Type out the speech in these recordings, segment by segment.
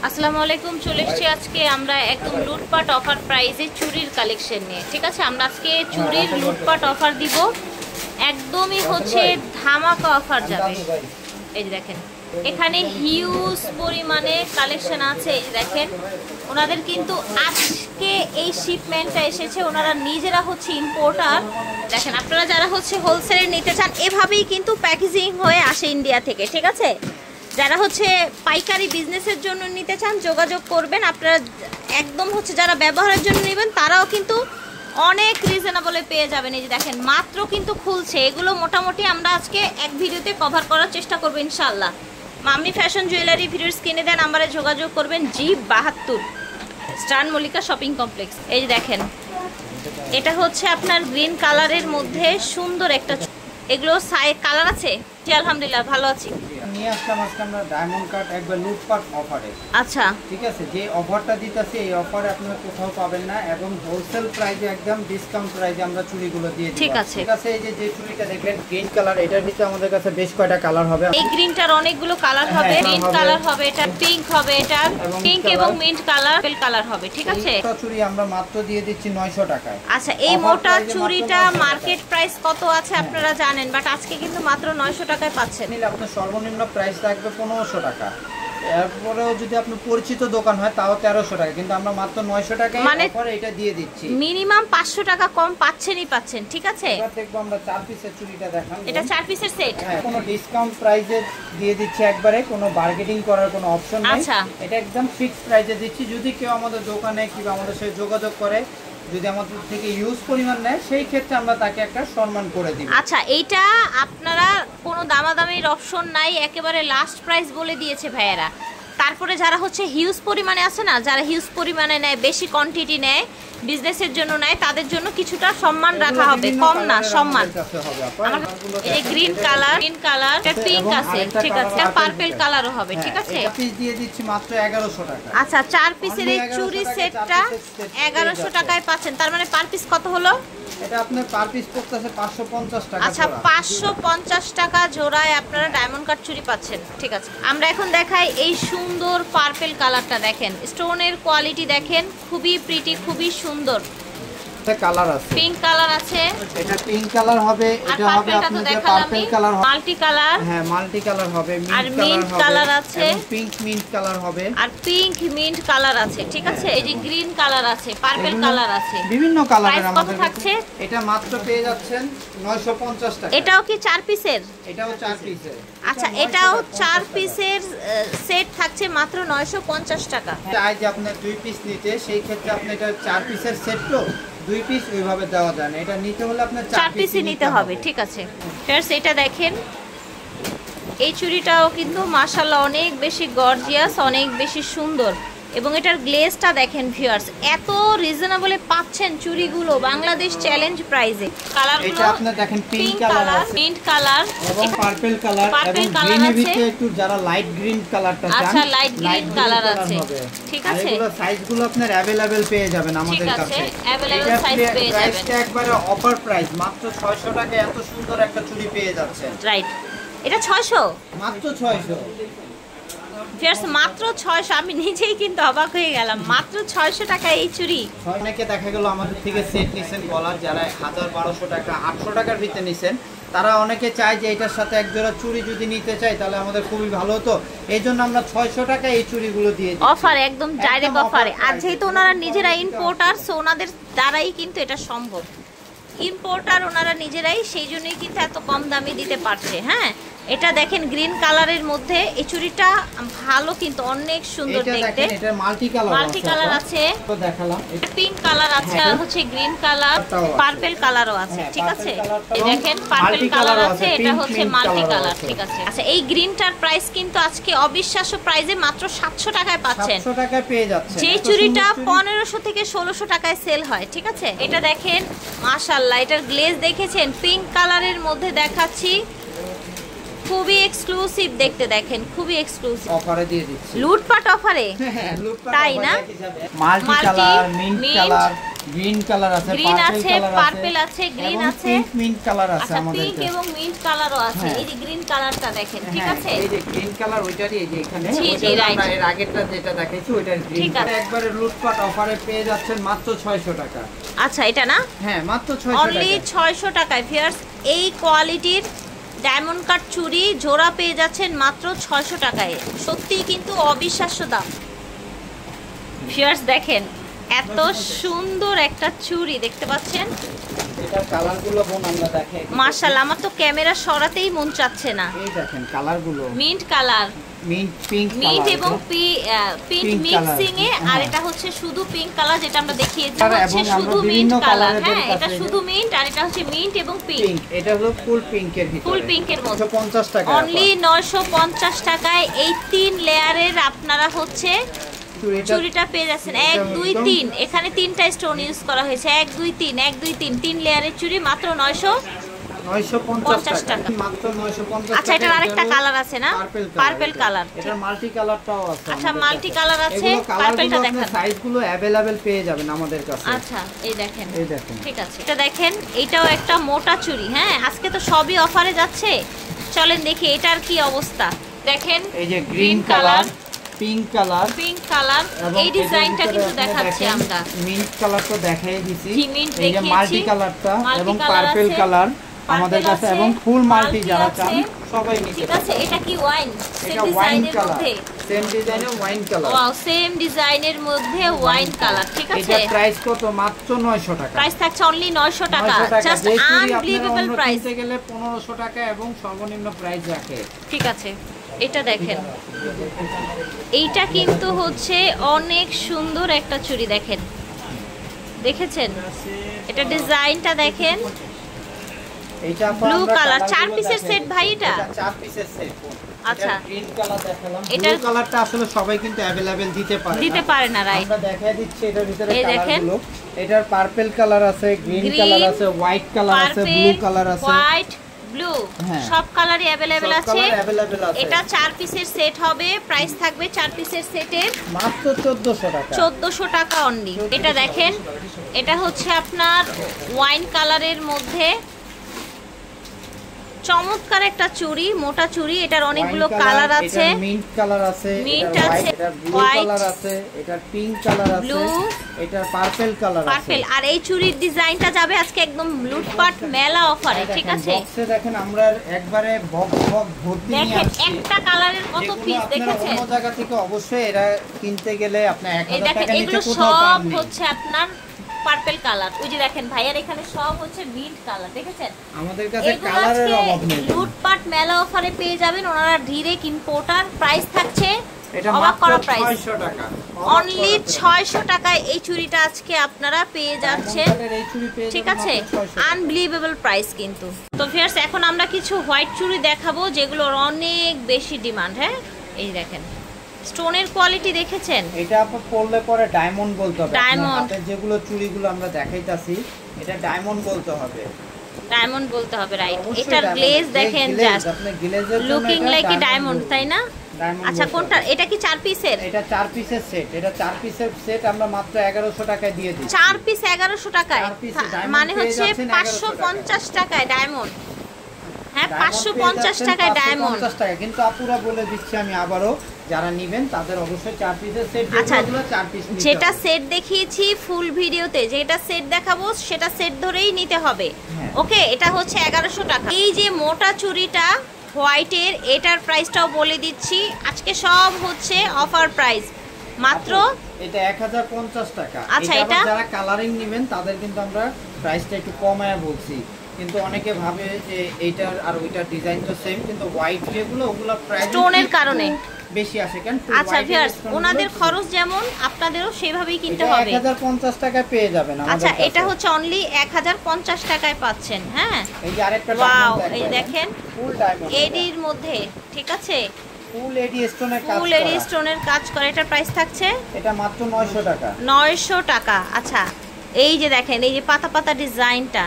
আসসালামু আলাইকুম। চলে এসেছি আজকে আমরা একদম লুটপাট অফার প্রাইসে চুড়ির কালেকশন নিয়ে। ঠিক আছে, আমরা আজকে চুড়ির লুটপাট অফার দিব, একদমই হচ্ছে ধামাকা অফার যাবে। এই যে দেখেন, এখানে হিউজ পরিমাণে কালেকশন আছে। এই যে দেখেন, ওনাদের কিন্তু আজকে এই শিপমেন্টটা এসেছে, ওনারা নিজেরা হচ্ছে ইম্পোর্টার। দেখেন, আপনারা যারা হচ্ছে হোলসেলে নিতে চান, এভাবেই কিন্তু প্যাকেজিং হয়ে আসে ইন্ডিয়া থেকে। ঠিক আছে, যারা হচ্ছে পাইকারি বিজনেসের জন্য নিতে চান যোগাযোগ করবেন। আপনারা একদম হচ্ছে যারা ব্যবহারের জন্য নেবেন তারাও কিন্তু অনেক রিজনেবলে পেয়ে যাবেন। এই যে দেখেন, মাত্র কিন্তু খুলছে। এগুলো মোটামুটি আমরা আজকে এক ভিডিওতে কভার করার চেষ্টা করবো ইনশাল্লাহ। মাম্মি ফ্যাশন জুয়েলারি ভিডিওর স্ক্রিনে দেন নাম্বারে যোগাযোগ করবেন। G72 star Mallika shopping complex. এই যে দেখেন, এটা হচ্ছে আপনার গ্রিন কালারের মধ্যে সুন্দর একটা। এগুলো কালার আছে? জি আলহামদুলিল্লাহ ভালো আছি। নিয়ে আসলাম আজকে আমরা ডায়মন্ড কাট একবার লুটপাট অফারে। আচ্ছা, ঠিক আছে, যে অফারটা দিতেছি এই অফারে আপনারা কোথাও পাবেন না এবং হোলসেল প্রাইসে একদম ডিসকাউন্ট প্রাইসে আমরা চুড়িগুলো দিয়ে দিই। ঠিক আছে, ঠিক আছে। এই যে চুড়িটা দেখবেন গ্রিন কালার, এটার ভিতরে আমাদের কাছে বেশ কয়টা কালার হবে। এই গ্রিনটার অনেকগুলো কালার হবে। গ্রিন কালার হবে, এটা পিঙ্ক হবে, এটা পিঙ্ক এবং মিন্ট কালার, পেল কালার হবে। ঠিক আছে, এই চুড়ি আমরা মাত্র দিয়ে দিচ্ছি 900 টাকায়। আচ্ছা, এই মোটা চুড়িটা মার্কেট প্রাইস কত আছে আপনারা জানেন, বাট আজকে কিন্তু মাত্র 900 টাকায় পাচ্ছেন। নিলে আপনার সর্বনিম্ন প্রাইস থাকবে 1500 টাকা। এরপরেও যদি আপনার পরিচিত দোকান হয় তাও 1300 টাকা, কিন্তু আমরা মাত্র 900 টাকায় অফারে এটা দিয়ে দিচ্ছি। মিনিমাম 500 টাকা কম পাচ্ছেন। ঠিক আছে, এবার দেখবো আমরা 4 পিসের চুড়িটা দেখান। এটা 4 পিসের সেট। হ্যাঁ, কোনো ডিসকাউন্ট প্রাইসে দিয়ে দিচ্ছি একবারে, কোনো বার্গেনিং করার কোনো অপশন নেই। আচ্ছা, এটা একদম ফিক্সড প্রাইসে দিচ্ছি। যদি কেউ আমাদের দোকানে কিংবা আমাদের সাথে যোগাযোগ করে, যদি আমাদের থেকে ইউজ পরিমাণ নেয়, সেই ক্ষেত্রে আমরা তাকে একটা সম্মান করে দিব। আচ্ছা, এইটা আপনারা কোনো দামাদামির অপশন নাই, একেবারে লাস্ট প্রাইস বলে দিয়েছে ভাইয়েরা। তারপরে যারা হচ্ছে হিউজ পরিমাণে আছে না, যারা হিউজ পরিমাণে নেয়, বেশি কোয়ান্টিটি নেয়, বিজনেসের জন্য নেয়, তাদের জন্য কিছুটা সম্মান রাখা হবে, কম না সম্মান। এই গ্রিন কালার, এটা পিঙ্ক আছে। ঠিক আছে, পার্পল কালারও হবে। ঠিক আছে, এটা পিস দিয়ে দিচ্ছি মাত্র 1100 টাকা। আচ্ছা, 4 পিসের এই চুড়ি সেটটা 1100 টাকায় পাচ্ছেন। তার মানে পার পিস কত হলো? এটা আপনার পার পিস পড়তেছে 550 টাকা। আচ্ছা, 550 টাকা জোড়ায় আপনারা ডায়মন্ড কাট চুড়ি পাচ্ছেন। ঠিক আছে, আমরা এখন দেখাই এই সুন্দর পার্পল কালারটা। দেখেন, স্টোনের কোয়ালিটি দেখেন, খুবই প্রিটি, খুবই সুন্দর। এটা কালার আছে, পিঙ্ক কালার আছে, এটা পিঙ্ক কালার হবে, এটা হবে আপনাদের পার্পল কালার হবে, মাল্টি কালার। হ্যাঁ, মাল্টি কালার হবে, মিন্ট কালার আছে, এবং পিঙ্ক মিন্ট কালার হবে, আর পিঙ্ক মিন্ট কালার আছে। ঠিক আছে, এই যে গ্রিন কালার আছে, পার্পল কালার আছে, বিভিন্ন কালারের আমাদের থাকছে। এটা মাত্র পেয়ে যাচ্ছেন 950 টাকা। এটাও কি 4 পিসের? এটাও 4 পিসের। আচ্ছা, এটাও 4 পিসের সেট থাকছে মাত্র 950 টাকা। চাই যে আপনি 2 পিস নিতে, সেই ক্ষেত্রে আপনি এটা 4 পিসের সেট তো 2 পিস ওইভাবে দেওয়া যায় না। এটা নিতে হলে আপনার 4 পিসই নিতে হবে। ঠিক আছে, ফ্রেন্ডস, এটা দেখেন, এই চুড়িটাও কিন্তু মাশাআল্লাহ অনেক বেশি গর্জিয়াস, অনেক বেশি সুন্দর। এবং এটার গ্লেজটা দেখেন ভিউয়ার্স, এত রিজনেবলে পাচ্ছেন চুড়িগুলো বাংলাদেশ চ্যালেঞ্জ প্রাইসে। কালারগুলো এটা আপনি দেখেন, পিঙ্ক কালার আছে, মিন্ট কালার এবং পার্পল কালার, এবং গ্রিনের ভিতরে একটু যারা লাইট গ্রিন কালারটা চান, আচ্ছা, লাইট গ্রিন কালার আছে। ঠিক আছে, এগুলো সাইজগুলো আপনার अवेलेबल পেয়ে যাবেন আমাদের কাছে। अवेलेबल সাইজ পেয়ে যাবেন। প্রাইসটা একবারে অফার প্রাইস, মাত্র 600 টাকায় এত সুন্দর একটা চুড়ি পেয়ে যাচ্ছেন। রাইট, এটা 600, মাত্র 600। ফিয়ার্স, মাত্র 600। আমি নিজেই কিন্তু অবাক হয়ে গেলাম, মাত্র 600 টাকা এই চুড়ি। অনেকে দেখা গেল আমাদের থেকে সেট নিছেন গলার, যারা 1000-1200 টাকা 800 টাকার ভিতরে নিছেন, তারা অনেকে চায় যে এটার সাথে এক জোড়া চুড়ি যদি নিতে চাই তাহলে আমাদের খুবই ভালো হতো। এই জন্য আমরা 600 টাকায় এই চুড়িগুলো দিয়ে দিই অফার, একদম ডাইরেক্ট অফারে। আর যেহেতু ওনারা নিজেরা ইম্পোর্টার, সো ওনাদের দ্বারাই কিন্তু এটা সম্ভব। ইম্পোর্টার ওনারা নিজেরাই, সেই জন্যই কিন্তু এত কম দামে দিতে পারছে। হ্যাঁ, এটা দেখেন গ্রিন কালারের মধ্যে এই চুড়িটা ভালো, কিন্তু অনেক সুন্দর দেখতে। এটা মাল্টি কালার আছে, তো দেখালাম। পিঙ্ক কালার আছে, আর হচ্ছে গ্রিন কালার, পার্পল কালারও আছে। ঠিক আছে, এই দেখেন পার্পল কালার আছে, এটা হচ্ছে মাল্টি কালার। ঠিক আছে, আচ্ছা, এই গ্রিনটার প্রাইস কিন্তু আজকে অবিশ্বাস্য প্রাইসে মাত্র 700 টাকায় পাচ্ছেন। 700 টাকায় পেয়ে যাচ্ছেন। যে চুড়িটা 1500 থেকে 1600 টাকায় সেল হয়। ঠিক আছে, এটা দেখেন মাশাআল্লাহ, এটার গ্লেজ দেখেছেন, পিঙ্ক কালারের মধ্যে দেখাচ্ছি, খুবই এক্সক্লুসিভ দেখতে। দেখেন, খুবই এক্সক্লুসিভ অফারে দিয়ে দিচ্ছি, লুটপাট অফারে, তাই না? Multi colour, mint colour, green colour আছে, গ্রিন আছে, পার্পল আছে, গ্রিন আছে, পিঙ্ক মিন্ট কালার আছে আচ্ছা আমাদের পিঙ্ক কাছে। এবং মিন্ট কালারও আছে। হ্যাঁ। এই যে গ্রিন কালারটা দেখেন, ঠিক হ্যাঁ, আছে? এই যে গ্রিন কালার ওইটারই, এই যে এখানে জি, ওইটা জি, right. আমরা এর আগেরটা যেটা দেখাইছি ওইটার গ্রিন। ঠিক আছে। একবারে লুটপাট অফারে পেয়ে যাচ্ছেন মাত্র 600 টাকা। আচ্ছা এটা না, হ্যাঁ মাত্র 600 অনলি টাকা। 600 টাকায় ভিউয়ার্স এই কোয়ালিটির ডায়মন্ড কাট চুড়ি জোড়া পেয়ে যাচ্ছেন মাত্র 600 টাকায়। সত্যিই কিন্তু অবিশ্বাস্য দাম। ভিউয়ার্স দেখেন এত সুন্দর একটা চুড়ি দেখতে পাচ্ছেন, এটার কালারগুলো বোন আমরা দেখাই। মাশাআল্লাহ, আমার তো ক্যামেরা সরাতেই মন চাচ্ছে না। এই দেখেন কালারগুলো, mint colour, mint pink mint colour এবং পিঙ্ক Pink মিক্সিং এ, color, আর হ্যাঁ। এটা হচ্ছে শুধু পিঙ্ক কালার যেটা আমরা দেখিয়েছি, এবং হচ্ছে আমরা শুধু মিন্ট বিভিন্ন কালার। colour-এর হ্যাঁ কাছে এটা এই যে- শুধু মিন্ট, আর এটা হচ্ছে মিন্ট এবং পিঙ্ক। পিঙ্ক। এটা হলো ফুল পিঙ্কের ভিতরে, ফুল পিঙ্কের মধ্যে 950 টাকা। অনলি 950 টাকায় এই 3 লেয়ারের আপনারা হচ্ছে চুড়িটা পেয়ে যাচ্ছেন। 1 2 3, এখানে 3টা স্টোন ইউজ করা হয়েছে। 1 2 3 1 2 3, 3 লেয়ারের চুড়ি মাত্র 950 টাকা। মাত্র 950 আচ্ছা এটার আরেকটা কালার আছে না, পার্পল কালার। এটার মাল্টি কালারটাও আছে। আচ্ছা মাল্টি কালার আছে, পার্পলটা দেখান। সাইজগুলো अवेलेबल পেয়ে যাবেন আমাদের কাছে। আচ্ছা এই দেখেন, এই দেখেন, ঠিক আছে এটা দেখেন, এটাও একটা মোটা চুড়ি। হ্যাঁ আজকে তো সবই অফারে যাচ্ছে, চলেন দেখি এটার কি অবস্থা। দেখেন এই যে green colour, pink colour, pink colour, এই ডিজাইনটা কিন্তু দেখাচ্ছি আমরা। মিন্ট কালার তো দেখাই দিছি। জি, mint এই যে দেখিয়েছি। মাল্টি কালারটা Multi এবং color পার্পল আছে, কালার আমাদের purple কাছে, আছে, এবং ফুল মাল্টি multi যারা আছে। চান সবাই নিতে ঠিক পারেন। আছে, এটা কি ওয়াইন সেম এটা ওয়াইন ডিজাইনের কালার, মধ্যে? সেম ডিজাইনে ওয়াইন কালার। ওয়াও, সেম ডিজাইনের মধ্যে ওয়াইন কালার। ঠিক আছে, এটার প্রাইস কত? মাত্র 900 টাকা। প্রাইস থাকছে অনলি 900 টাকা, 900 টাকা। জাস্ট যে চুড়ি আপনারা আনবিলিভেবল অন্য প্রাইস। কিনতে গেলে 1500 টাকা এবং সর্বনিম্ন প্রাইস রাখে। ঠিক আছে, এটা দেখেন, এইটা কিন্তু হচ্ছে অনেক সুন্দর একটা চুড়ি। দেখেন, দেখেছেন এটা ডিজাইনটা দেখেন, এইটা Blue color, 4 পিসের set ভাই এটা? 4 পিসের সেট। আচ্ছা। গ্রিন কালার দেখালাম। এটার- ব্লু কালারটা আসলে সবাই কিন্তু अवेलेबल দিতে পারে না। দিতে পারে না, রাইট? আমরা দেখাই দিচ্ছি এটার ভিতরে এই দেখেন। কালারগুলো। এটার পার্পল কালার আছে, গ্রিন Green, কালার আছে, হোয়াইট কালার আছে, ব্লু কালার আছে। হোয়াইট, ব্লু, হ্যাঁ। সব কালারই अवेलेबल সব আছে। কালার अवेलेबल আছে। এটা 4 পিসের সেট হবে, প্রাইস থাকবে 4 পিসের সেটের মাত্র 1400 টাকা। 1400 টাকা অনলি। এটা দেখেন, এটা হচ্ছে আপনার ওয়াইন কালারের মধ্যে চমৎকার একটা চুড়ি, মোটা চুড়ি। এটার অনেকগুলো Wine কালার আছে, এটার মিন্ট কালার আছে, Mint এটার আছে, white, এটার ব্লু white, কালার আছে, এটার পিঙ্ক কালার আছে, blue, এটার পার্পল কালার আছে। পার্পল। আর এই চুড়ির ডিজাইনটা যাবে আজকে একদম লুটপাট মেলা অফারে। ঠিক আছে, বক্সে দেখেন আমরা একবারে বক্স ভর্তি নিয়ে দেখেন আসছি। একটা কালারের কত যেগুলো পিস আপনারা দেখেছেন। অন্য জায়গা থেকে অবশ্যই এরা কিনতে গেলে আপনি এই 1000 দেখেন টাকা নিচে এগুলো কোথাও সব পাবেন না। হচ্ছে আপনার পার্পল কালার। ওই যে দেখেন ভাইয়ার এখানে সব হচ্ছে মিন্ট কালার, দেখেছেন? আমাদের কাছে এগুলো কালারের আজকে অভাব নেই। লুটপাট মেলা অফারে পেয়ে যাবেন। ওনারা ডিরেক্ট ইম্পোর্টার। প্রাইস থাকছে এটা অবাক মাত্র করা প্রাইস, 600 টাকা। অনলি 600 টাকায় এই চুড়িটা আজকে আপনারা পেয়ে যাচ্ছেন। এই চুড়ি পেয়ে ঠিক যাবেন আছে, মাত্র 600 টাকা। আনবিলিভেবল প্রাইস কিন্তু। তো ভিউয়ার্স এখন আমরা কিছু হোয়াইট চুড়ি দেখাবো যেগুলোর অনেক বেশি ডিমান্ড। হ্যাঁ এই দেখেন, স্টোনের কোয়ালিটি দেখেছেন? এটা আপনার পরলে পরে ডায়মন্ড বলতে হবে। Diamond। আপনার হাতে যেগুলো চুড়িগুলো আমরা দেখাইতাছি এটা ডায়মন্ড বলতে হবে। ডায়মন্ড বলতে হবে, রাইট? অবশ্যই এটার diamond। গ্লেজ যে দেখেন, glaze, জাস্ট আপনি গ্লেজের জন্য লুকিং এটা লাইক এ diamond ডায়মন্ড, বলতে তাই না? Diamond আচ্ছা বলতে কোনটা? হবে। এটা কি 4 পিসের? এটা 4 পিসের সেট। এটা 4 পিসের সেট আমরা মাত্র 1100 টাকায় দিয়ে দিচ্ছি। 4 পিস 1100 টাকায়, 4 piece diamond মানে পেয়ে হচ্ছে যাচ্ছেন 550 টাকায় ডায়মন্ড। হ্যাঁ Diamond পেয়ে 550 যাচ্ছেন টাকায় ডায়মন্ড। 550 টাকা। কিন্তু আপুরা বলে দিচ্ছি আমি আবারও, যারা নেবেন তাদের অবশ্যই 4 পিসের সেট। আচ্ছা, যেগুলো 4 পিস নিতে যেটা হবে। সেট দেখিয়েছি ফুল ভিডিওতে, যেটা সেট দেখাবো সেটা সেট ধরেই নিতে হবে। হ্যাঁ। ওকে, এটা হচ্ছে 1100 টাকা। এই যে মোটা চুড়িটা হোয়াইটের, এটার প্রাইসটাও বলে দিচ্ছি। আজকে সব হচ্ছে অফার প্রাইস, মাত্র এটা 1050 টাকা। আচ্ছা, এটা আবার এটা? যারা কালারিং নেবেন তাদের কিন্তু আমরা প্রাইসটা একটু কমায় বলছি। কিন্তু অনেকে ভাবে যে এইটার আর ওইটার ডিজাইন তো সেম, কিন্তু হোয়াইট যেগুলো ওগুলো প্রাইস স্টোনের কারণে বেশি আসে। কেন? আচ্ছা ভিউয়ার্স, ওনাদের খরচ যেমন আপনাদেরও সেভাবেই কিনতে হবে। 1050 টাকায় পেয়ে যাবেন আমাদের আচ্ছা, কাছে। এটা হচ্ছে অনলি 1050 টাকায় পাচ্ছেন। হ্যাঁ, এই যে আরেকটা ওয়াও, ডায়মন্ড এই দেখেন ফুল ডায়মন্ড এডির মধ্যে, ঠিক আছে? ফুল এডি স্টোনের কাজ ফুল এডি করা। স্টোনের কাজ করে। এটার প্রাইস থাকছে এটা মাত্র 900 টাকা। 900 টাকা। আচ্ছা, এই যে দেখেন এই যে পাতা পাতা ডিজাইনটা,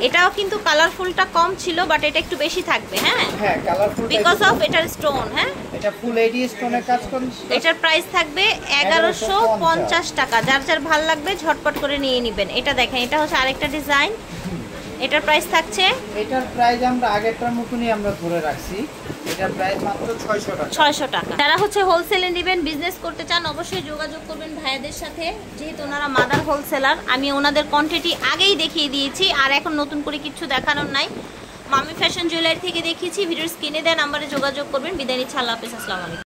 এটাও কিন্তু কালারফুলটা কম ছিল, বাট এটা একটু বেশি থাকবে। হ্যাঁ হ্যাঁ, কালারফুল বিকজ অফ এটার স্টোন। হ্যাঁ, এটা ফুল এডি স্টোনের কাজ করুন। এটার প্রাইস থাকবে 1150 টাকা। যার যার ভালো লাগবে ঝটপট করে নিয়ে নেবেন। এটা দেখেন, এটা হচ্ছে আরেকটা ডিজাইন। এটার প্রাইস থাকছে, এটার প্রাইস আমরা আগেরটার মতনই আমরা ধরে রাখছি। এটার প্রাইস মাত্র 600 টাকা। 600 টাকা। যারা হচ্ছে হোলসেলে নেবেন, বিজনেস করতে চান, অবশ্যই যোগাযোগ করবেন ভাইয়াদের সাথে, যেহেতু ওনারা মাদার হোলসেলার। আমি ওনাদের কোয়ান্টিটি আগেই দেখিয়ে দিয়েছি, আর এখন নতুন করে কিছু দেখানোর নাই। মামি ফ্যাশন জুয়েলারি থেকে দেখিয়েছি। ভিডিওর স্ক্রিনে দেওয়া নাম্বারে যোগাযোগ করবেন। বিদায় নিচ্ছি, আল্লাহ হাফেজ, আসসালামু আলাইকুম।